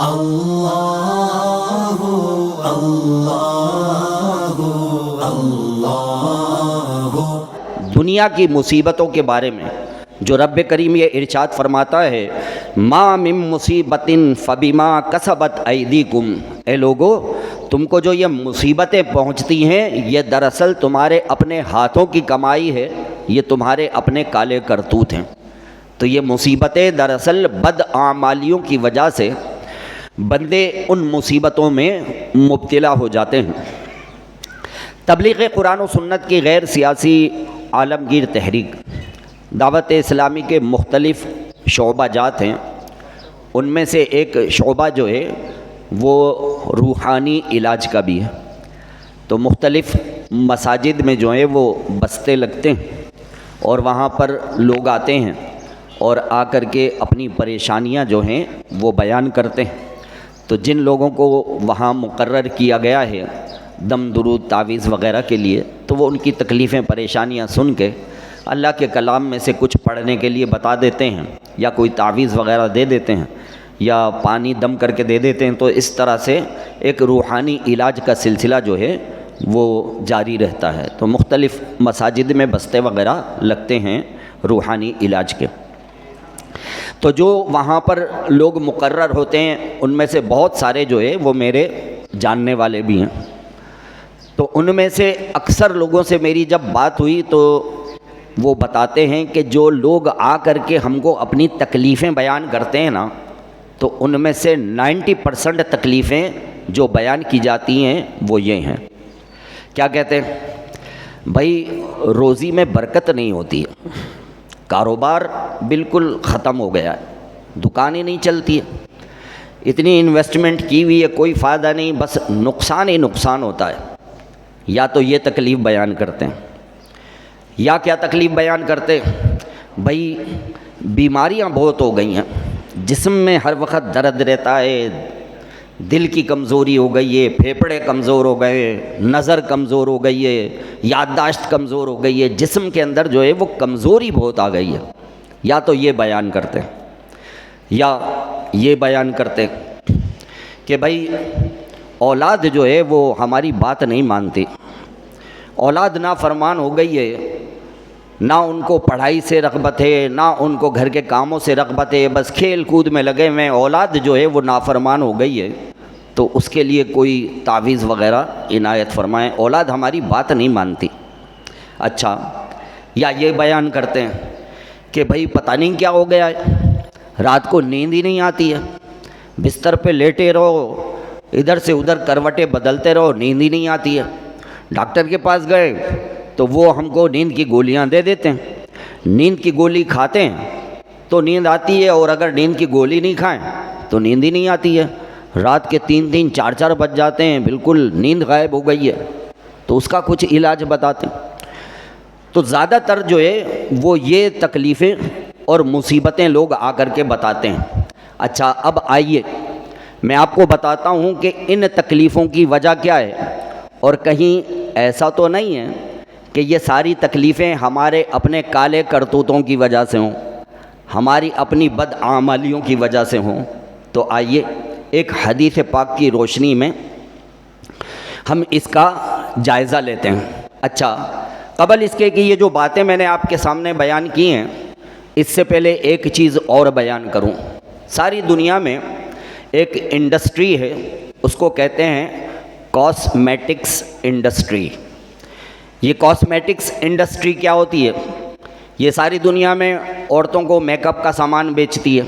اللہ اللہ اللہ۔ دنیا کی مصیبتوں کے بارے میں جو رب کریم یہ ارشاد فرماتا ہے، ما من مصیبت فبما کسبت ایدیکم، اے لوگو تم کو جو یہ مصیبتیں پہنچتی ہیں یہ دراصل تمہارے اپنے ہاتھوں کی کمائی ہے، یہ تمہارے اپنے کالے کرتوت ہیں۔ تو یہ مصیبتیں دراصل بدعمالیوں کی وجہ سے بندے ان مصیبتوں میں مبتلا ہو جاتے ہیں۔ تبلیغ قرآن و سنت کی غیر سیاسی عالمگیر تحریک، دعوت اسلامی کے مختلف شعبہ جات ہیں، ان میں سے ایک شعبہ جو ہے وہ روحانی علاج کا بھی ہے۔ تو مختلف مساجد میں جو ہے وہ بستے لگتے ہیں اور وہاں پر لوگ آتے ہیں اور آ کر کے اپنی پریشانیاں جو ہیں وہ بیان کرتے ہیں۔ تو جن لوگوں کو وہاں مقرر کیا گیا ہے دم درود تعویذ وغیرہ کے لیے، تو وہ ان کی تکلیفیں پریشانیاں سن کے اللہ کے کلام میں سے کچھ پڑھنے کے لیے بتا دیتے ہیں، یا کوئی تعویذ وغیرہ دے دیتے ہیں، یا پانی دم کر کے دے دیتے ہیں۔ تو اس طرح سے ایک روحانی علاج کا سلسلہ جو ہے وہ جاری رہتا ہے۔ تو مختلف مساجد میں بستے وغیرہ لگتے ہیں روحانی علاج کے۔ تو جو وہاں پر لوگ مقرر ہوتے ہیں ان میں سے بہت سارے جو ہے وہ میرے جاننے والے بھی ہیں۔ تو ان میں سے اکثر لوگوں سے میری جب بات ہوئی تو وہ بتاتے ہیں کہ جو لوگ آ کر کے ہم کو اپنی تکلیفیں بیان کرتے ہیں نا، تو ان میں سے 90% تکلیفیں جو بیان کی جاتی ہیں وہ یہ ہیں۔ کیا کہتے ہیں؟ بھائی روزی میں برکت نہیں ہوتی ہے، کاروبار بالکل ختم ہو گیا ہے، دکانیں نہیں چلتی ہے، اتنی انویسٹمنٹ کی ہوئی ہے کوئی فائدہ نہیں، بس نقصان ہی نقصان ہوتا ہے۔ یا تو یہ تکلیف بیان کرتے ہیں، یا کیا تکلیف بیان کرتے ہیں؟ بھائی بیماریاں بہت ہو گئی ہیں، جسم میں ہر وقت درد رہتا ہے، دل کی کمزوری ہو گئی ہے، پھیپھڑے کمزور ہو گئے، نظر کمزور ہو گئی ہے، یادداشت کمزور ہو گئی ہے، جسم کے اندر جو ہے وہ کمزوری بہت آ گئی ہے۔ یا تو یہ بیان کرتے ہیں، یا یہ بیان کرتے ہیں کہ بھائی اولاد جو ہے وہ ہماری بات نہیں مانتی، اولاد نافرمان ہو گئی ہے، نہ ان کو پڑھائی سے رغبت ہے، نہ ان کو گھر کے کاموں سے رغبت ہے، بس کھیل کود میں لگے ہوئے ہیں، اولاد جو ہے وہ نافرمان ہو گئی ہے، تو اس کے لیے کوئی تعویذ وغیرہ عنایت فرمائیں، اولاد ہماری بات نہیں مانتی۔ اچھا، یا یہ بیان کرتے ہیں کہ بھائی پتہ نہیں کیا ہو گیا ہے، رات کو نیند ہی نہیں آتی ہے، بستر پہ لیٹے رہو، ادھر سے ادھر کروٹیں بدلتے رہو، نیند ہی نہیں آتی ہے۔ ڈاکٹر کے پاس گئے تو وہ ہم کو نیند کی گولیاں دے دیتے ہیں، نیند کی گولی کھاتے ہیں تو نیند آتی ہے، اور اگر نیند کی گولی نہیں کھائیں تو نیند ہی نہیں آتی ہے، رات کے 3-3 4-4 بج جاتے ہیں، بالکل نیند غائب ہو گئی ہے۔ تو اس کا کچھ علاج بتاتے ہیں۔ تو زیادہ تر جو ہے وہ یہ تکلیفیں اور مصیبتیں لوگ آ کر کے بتاتے ہیں۔ اچھا، اب آئیے میں آپ کو بتاتا ہوں کہ ان تکلیفوں کی وجہ کیا ہے، اور کہیں ایسا تو نہیں ہے کہ یہ ساری تکلیفیں ہمارے اپنے کالے کرتوتوں کی وجہ سے ہوں، ہماری اپنی بدعمالیوں کی وجہ سے ہوں۔ تو آئیے ایک حدیث پاک کی روشنی میں ہم اس کا جائزہ لیتے ہیں۔ اچھا، قبل اس کے کہ یہ جو باتیں میں نے آپ کے سامنے بیان کی ہیں، اس سے پہلے ایک چیز اور بیان کروں۔ ساری دنیا میں ایک انڈسٹری ہے، اس کو کہتے ہیں کاسمیٹکس انڈسٹری۔ یہ کاسمیٹکس انڈسٹری کیا ہوتی ہے؟ یہ ساری دنیا میں عورتوں کو میک اپ کا سامان بیچتی ہے۔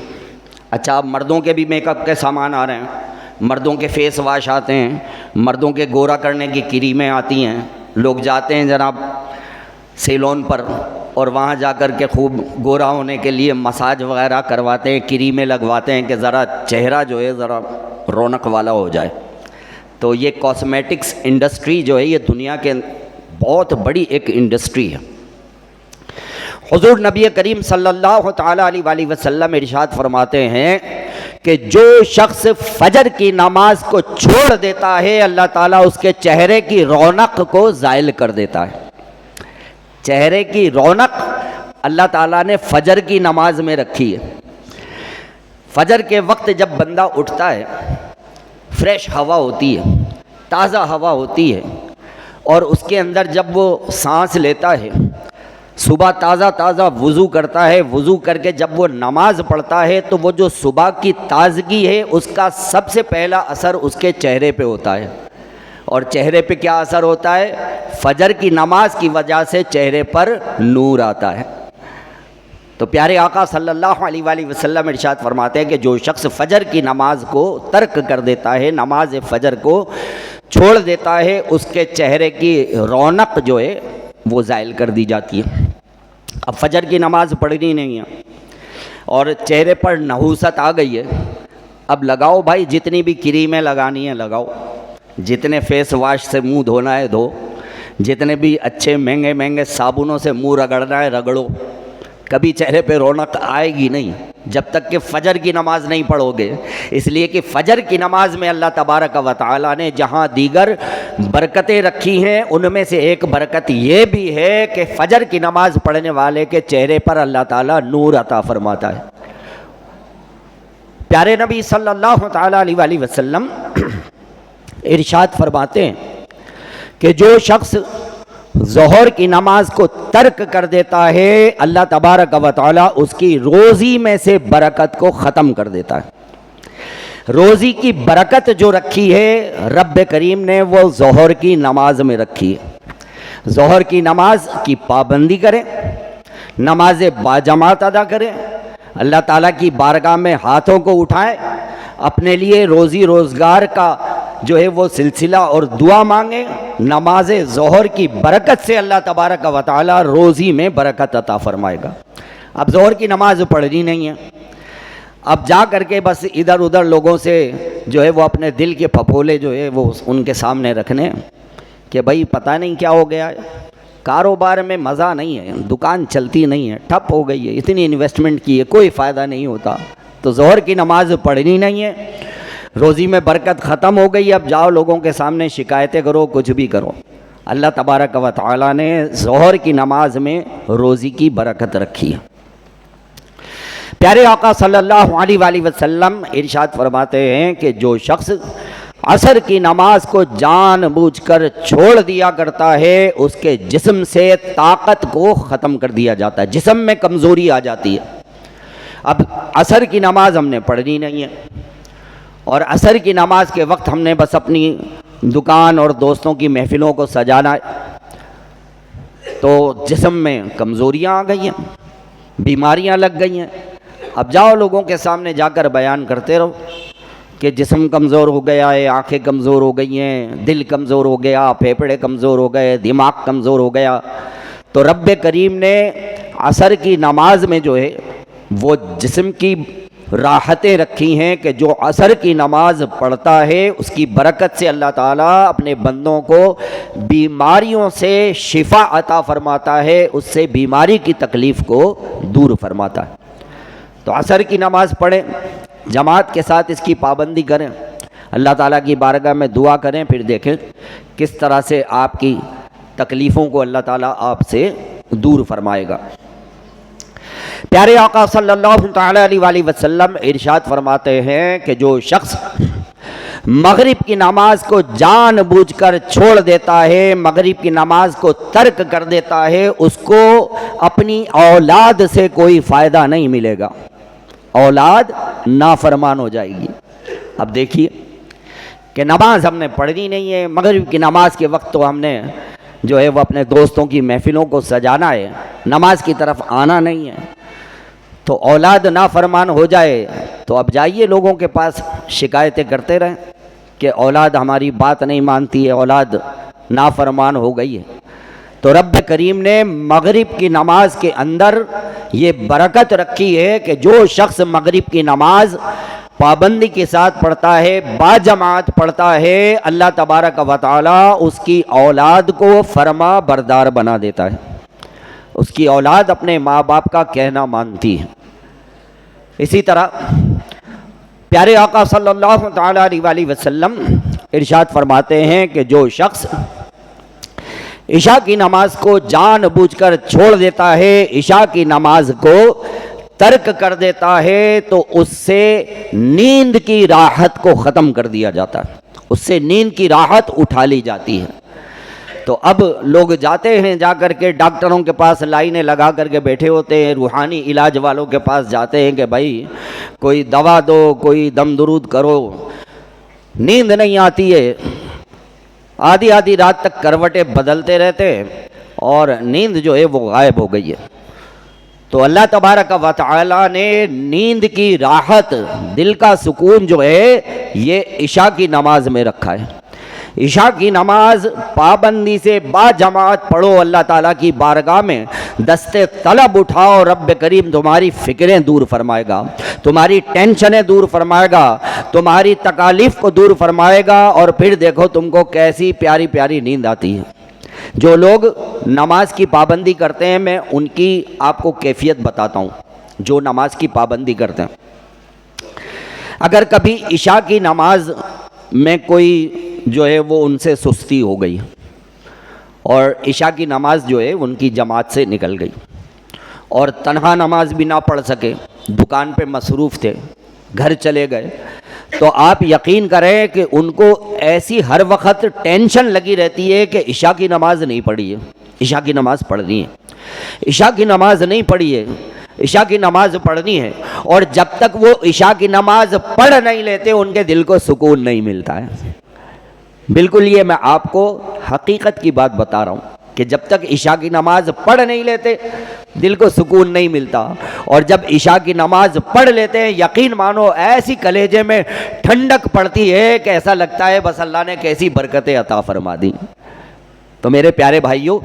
اچھا، اب مردوں کے بھی میک اپ کے سامان آ رہے ہیں، مردوں کے فیس واش آتے ہیں، مردوں کے گورا کرنے کی کریمیں آتی ہیں، لوگ جاتے ہیں جناب سیلون پر اور وہاں جا کر کے خوب گورا ہونے کے لیے مساج وغیرہ کرواتے ہیں، کریمیں لگواتے ہیں کہ ذرا چہرہ جو ہے ذرا رونق والا ہو جائے۔ تو یہ کاسمیٹکس انڈسٹری جو ہے یہ دنیا کے بہت بڑی ایک انڈسٹری ہے۔ حضور نبی کریم صلی اللہ تعالیٰ علیہ وآلہ وسلم ارشاد فرماتے ہیں کہ جو شخص فجر کی نماز کو چھوڑ دیتا ہے اللہ تعالیٰ اس کے چہرے کی رونق کو زائل کر دیتا ہے۔ چہرے کی رونق اللہ تعالیٰ نے فجر کی نماز میں رکھی ہے۔ فجر کے وقت جب بندہ اٹھتا ہے، فریش ہوا ہوتی ہے، تازہ ہوا ہوتی ہے، اور اس کے اندر جب وہ سانس لیتا ہے، صبح تازہ تازہ وضو کرتا ہے، وضو کر کے جب وہ نماز پڑھتا ہے تو وہ جو صبح کی تازگی ہے اس کا سب سے پہلا اثر اس کے چہرے پہ ہوتا ہے۔ اور چہرے پہ کیا اثر ہوتا ہے؟ فجر کی نماز کی وجہ سے چہرے پر نور آتا ہے۔ تو پیارے آقا صلی اللہ علیہ وآلہ وسلم ارشاد فرماتے ہیں کہ جو شخص فجر کی نماز کو ترک کر دیتا ہے، نماز فجر کو چھوڑ دیتا ہے، اس کے چہرے کی رونق جو ہے وہ زائل کر دی جاتی ہے۔ اب فجر کی نماز پڑھنی نہیں ہے اور چہرے پر نحوست آ گئی ہے، اب لگاؤ بھائی، جتنی بھی کریمیں لگانی ہیں لگاؤ، جتنے فیس واش سے منہ دھونا ہے دھو، جتنے بھی اچھے مہنگے مہنگے صابنوں سے منہ رگڑنا ہے رگڑو، کبھی چہرے پہ رونق آئے گی نہیں جب تک کہ فجر کی نماز نہیں پڑھو گے۔ اس لیے کہ فجر کی نماز میں اللہ تبارک و تعالیٰ نے جہاں دیگر برکتیں رکھی ہیں ان میں سے ایک برکت یہ بھی ہے کہ فجر کی نماز پڑھنے والے کے چہرے پر اللہ تعالیٰ نور عطا فرماتا ہے۔ پیارے نبی صلی اللہ تعالیٰ علیہ وآلہ وسلم ارشاد فرماتے ہیں کہ جو شخص ظہر کی نماز کو ترک کر دیتا ہے اللہ تبارک و تعالیٰ اس کی روزی میں سے برکت کو ختم کر دیتا ہے۔ روزی کی برکت جو رکھی ہے رب کریم نے وہ ظہر کی نماز میں رکھی ہے۔ ظہر کی نماز کی پابندی کریں، نماز باجماعت ادا کریں، اللہ تعالیٰ کی بارگاہ میں ہاتھوں کو اٹھائیں، اپنے لیے روزی روزگار کا جو ہے وہ سلسلہ اور دعا مانگیں۔ نماز ظہر کی برکت سے اللہ تبارک و تعالیٰ روزی میں برکت عطا فرمائے گا۔ اب ظہر کی نماز پڑھنی نہیں ہے، اب جا کر کے بس ادھر ادھر لوگوں سے جو ہے وہ اپنے دل کے پھپھولے جو ہے وہ ان کے سامنے رکھنے کہ بھائی پتہ نہیں کیا ہو گیا ہے، کاروبار میں مزہ نہیں ہے، دکان چلتی نہیں ہے، ٹھپ ہو گئی ہے، اتنی انویسٹمنٹ کی ہے، کوئی فائدہ نہیں ہوتا، تو ظہر کی نماز پڑھنی نہیں ہے، روزی میں برکت ختم ہو گئی، اب جاؤ لوگوں کے سامنے شکایتیں کرو، کچھ بھی کرو۔ اللہ تبارک و تعالیٰ نے ظہر کی نماز میں روزی کی برکت رکھی ہے۔ پیارے آقا صلی اللہ علیہ وآلہ وسلم ارشاد فرماتے ہیں کہ جو شخص عصر کی نماز کو جان بوجھ کر چھوڑ دیا کرتا ہے اس کے جسم سے طاقت کو ختم کر دیا جاتا ہے، جسم میں کمزوری آ جاتی ہے۔ اب عصر کی نماز ہم نے پڑھنی نہیں ہے اور عصر کی نماز کے وقت ہم نے بس اپنی دکان اور دوستوں کی محفلوں کو سجانا ہے، تو جسم میں کمزوریاں آ گئی ہیں، بیماریاں لگ گئی ہیں۔ اب جاؤ لوگوں کے سامنے جا کر بیان کرتے رہو کہ جسم کمزور ہو گیا ہے، آنکھیں کمزور ہو گئی ہیں، دل کمزور ہو گیا، پھیپھڑے کمزور ہو گئے، دماغ کمزور ہو گیا۔ تو رب کریم نے عصر کی نماز میں جو ہے وہ جسم کی راحتیں رکھی ہیں کہ جو عصر کی نماز پڑھتا ہے اس کی برکت سے اللہ تعالیٰ اپنے بندوں کو بیماریوں سے شفا عطا فرماتا ہے، اس سے بیماری کی تکلیف کو دور فرماتا ہے۔ تو عصر کی نماز پڑھیں، جماعت کے ساتھ اس کی پابندی کریں، اللہ تعالیٰ کی بارگاہ میں دعا کریں، پھر دیکھیں کس طرح سے آپ کی تکلیفوں کو اللہ تعالیٰ آپ سے دور فرمائے گا۔ پیارے آقا صلی اللہ تعالیٰ علیہ وآلہ وسلم ارشاد فرماتے ہیں کہ جو شخص مغرب کی نماز کو جان بوجھ کر چھوڑ دیتا ہے، مغرب کی نماز کو ترک کر دیتا ہے، اس کو اپنی اولاد سے کوئی فائدہ نہیں ملے گا، اولاد نافرمان ہو جائے گی۔ اب دیکھیے کہ نماز ہم نے پڑھنی نہیں ہے، مغرب کی نماز کے وقت تو ہم نے جو ہے وہ اپنے دوستوں کی محفلوں کو سجانا ہے، نماز کی طرف آنا نہیں ہے، تو اولاد نافرمان ہو جائے تو اب جائیے لوگوں کے پاس شکایتیں کرتے رہیں کہ اولاد ہماری بات نہیں مانتی ہے، اولاد نافرمان ہو گئی ہے۔ تو رب کریم نے مغرب کی نماز کے اندر یہ برکت رکھی ہے کہ جو شخص مغرب کی نماز پابندی کے ساتھ پڑھتا ہے، باجماعت پڑھتا ہے، اللہ تبارک و تعالیٰ اس کی اولاد کو فرما بردار بنا دیتا ہے، اس کی اولاد اپنے ماں باپ کا کہنا مانتی ہے۔ اسی طرح پیارے آقا صلی اللہ تعالیٰ علیہ وآلہ وسلم ارشاد فرماتے ہیں کہ جو شخص عشاء کی نماز کو جان بوجھ کر چھوڑ دیتا ہے، عشاء کی نماز کو ترک کر دیتا ہے تو اس سے نیند کی راحت کو ختم کر دیا جاتا ہے، اس سے نیند کی راحت اٹھا لی جاتی ہے۔ تو اب لوگ جاتے ہیں، جا کر کے ڈاکٹروں کے پاس لائنیں لگا کر کے بیٹھے ہوتے ہیں، روحانی علاج والوں کے پاس جاتے ہیں کہ بھائی کوئی دوا دو، کوئی دم درود کرو، نیند نہیں آتی ہے، آدھی آدھی رات تک کروٹیں بدلتے رہتے ہیں اور نیند جو ہے وہ غائب ہو گئی ہے۔ تو اللہ تبارک و تعالی نے نیند کی راحت، دل کا سکون جو ہے یہ عشاء کی نماز میں رکھا ہے۔ عشاء کی نماز پابندی سے با جماعت پڑھو، اللہ تعالیٰ کی بارگاہ میں دستے طلب اٹھاؤ، رب کریم تمہاری فکریں دور فرمائے گا، تمہاری ٹینشنیں دور فرمائے گا، تمہاری تکالیف کو دور فرمائے گا، اور پھر دیکھو تم کو کیسی پیاری پیاری نیند آتی ہے۔ جو لوگ نماز کی پابندی کرتے ہیں، میں ان کی آپ کو کیفیت بتاتا ہوں۔ جو نماز کی پابندی کرتے ہیں، اگر کبھی عشاء کی نماز میں کوئی جو ہے وہ ان سے سستی ہو گئی اور عشاء کی نماز جو ہے ان کی جماعت سے نکل گئی اور تنہا نماز بھی نہ پڑھ سکے، دکان پہ مصروف تھے، گھر چلے گئے، تو آپ یقین کریں کہ ان کو ایسی ہر وقت ٹینشن لگی رہتی ہے کہ عشاء کی نماز نہیں پڑھی ہے، عشاء کی نماز پڑھنی ہے، عشاء کی نماز نہیں پڑھی ہے، عشاء کی نماز پڑھنی ہے، اور جب تک وہ عشاء کی نماز پڑھ نہیں لیتے ان کے دل کو سکون نہیں ملتا ہے۔ بالکل یہ میں آپ کو حقیقت کی بات بتا رہا ہوں کہ جب تک عشاء کی نماز پڑھ نہیں لیتے دل کو سکون نہیں ملتا، اور جب عشاء کی نماز پڑھ لیتے ہیں یقین مانو ایسی کلیجے میں ٹھنڈک پڑتی ہے کہ ایسا لگتا ہے بس اللہ نے کیسی برکتیں عطا فرما دی۔ تو میرے پیارے بھائیوں،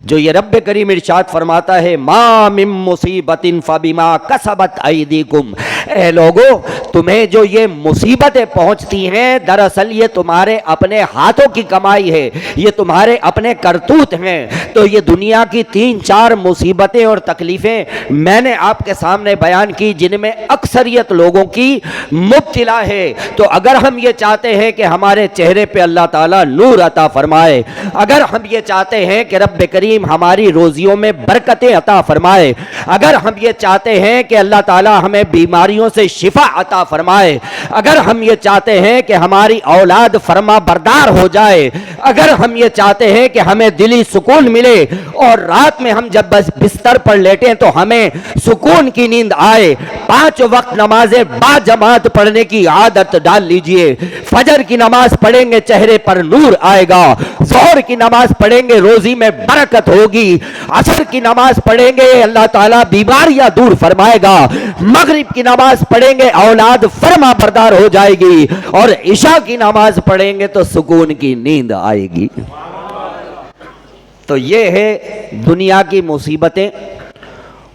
جو یہ رب کریم ارشاد فرماتا ہے ما من مصیبت فبما کسبت ایدیکم، اے لوگو تمہیں جو یہ مصیبتیں پہنچتی ہیں دراصل یہ تمہارے اپنے ہاتھوں کی کمائی ہے، یہ تمہارے اپنے کرتوت ہیں۔ تو یہ دنیا کی 3-4 مصیبتیں اور تکلیفیں میں نے آپ کے سامنے بیان کی جن میں اکثریت لوگوں کی مبتلا ہے۔ تو اگر ہم یہ چاہتے ہیں کہ ہمارے چہرے پہ اللہ تعالیٰ نور عطا فرمائے، اگر ہم یہ چاہتے ہیں کہ رب کریم ہماری روزیوں میں برکتیں عطا فرمائے، اگر ہم یہ چاہتے ہیں کہ اللہ تعالیٰ ہمیں بیماریوں سے شفا عطا فرمائے، اگر ہم یہ چاہتے ہیں کہ ہماری اولاد فرما بردار ہو جائے، اگر ہم یہ چاہتے ہیں کہ ہمیں دلی سکون ملے اور رات میں ہم جب بس بستر پر لیٹیں تو ہمیں سکون کی نیند آئے، 5 وقت نمازیں با جماعت پڑھنے کی عادت ڈال لیجئے۔ فجر کی نماز پڑھیں گے چہرے پر نور آئے گا، ظہر کی نماز پڑھیں گے روزی میں برکت ہوگی، عصر کی نماز پڑھیں گے اللہ تعالیٰ بیماریاں دور فرمائے گا، مغرب کی نماز پڑھیں گے اولاد فرما بردار ہو جائے گی، اور عشاء کی نماز پڑھیں گے تو سکون کی نیند آئے گی۔ تو یہ ہے دنیا کی مصیبتیں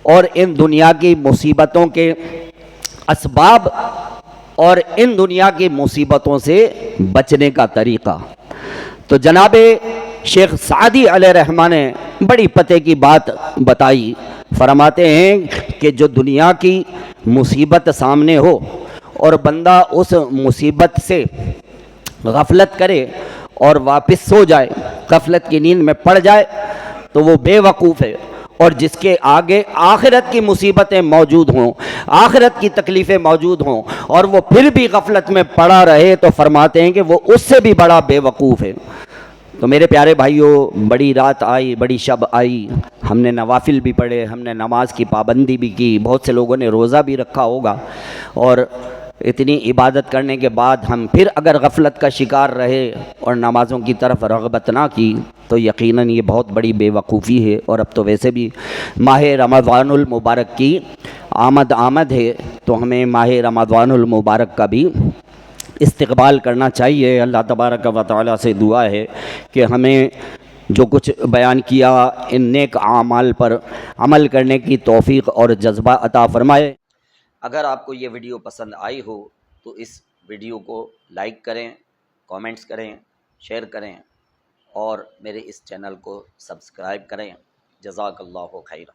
اور ان دنیا کی مصیبتوں کے اسباب اور ان دنیا کی مصیبتوں سے بچنے کا طریقہ۔ تو جناب شیخ سعدی علیہ رحمہ نے بڑی پتے کی بات بتائی، فرماتے ہیں کہ جو دنیا کی مصیبت سامنے ہو اور بندہ اس مصیبت سے غفلت کرے اور واپس سو جائے، غفلت کی نیند میں پڑ جائے تو وہ بے وقوف ہے، اور جس کے آگے آخرت کی مصیبتیں موجود ہوں، آخرت کی تکلیفیں موجود ہوں اور وہ پھر بھی غفلت میں پڑا رہے تو فرماتے ہیں کہ وہ اس سے بھی بڑا بے وقوف ہے۔ تو میرے پیارے بھائیوں، بڑی رات آئی، بڑی شب آئی، ہم نے نوافل بھی پڑھے، ہم نے نماز کی پابندی بھی کی، بہت سے لوگوں نے روزہ بھی رکھا ہوگا، اور اتنی عبادت کرنے کے بعد ہم پھر اگر غفلت کا شکار رہے اور نمازوں کی طرف رغبت نہ کی تو یقیناً یہ بہت بڑی بے وقوفی ہے۔ اور اب تو ویسے بھی ماہ رمضان المبارک کی آمد ہے، تو ہمیں ماہ رمضان المبارک کا بھی استقبال کرنا چاہیے۔ اللہ تبارک و تعالیٰ سے دعا ہے کہ ہمیں جو کچھ بیان کیا ان نیک اعمال پر عمل کرنے کی توفیق اور جذبہ عطا فرمائے۔ اگر آپ کو یہ ویڈیو پسند آئی ہو تو اس ویڈیو کو لائک کریں، کامنٹس کریں، شیئر کریں اور میرے اس چینل کو سبسکرائب کریں۔ جزاک اللہ خیرا۔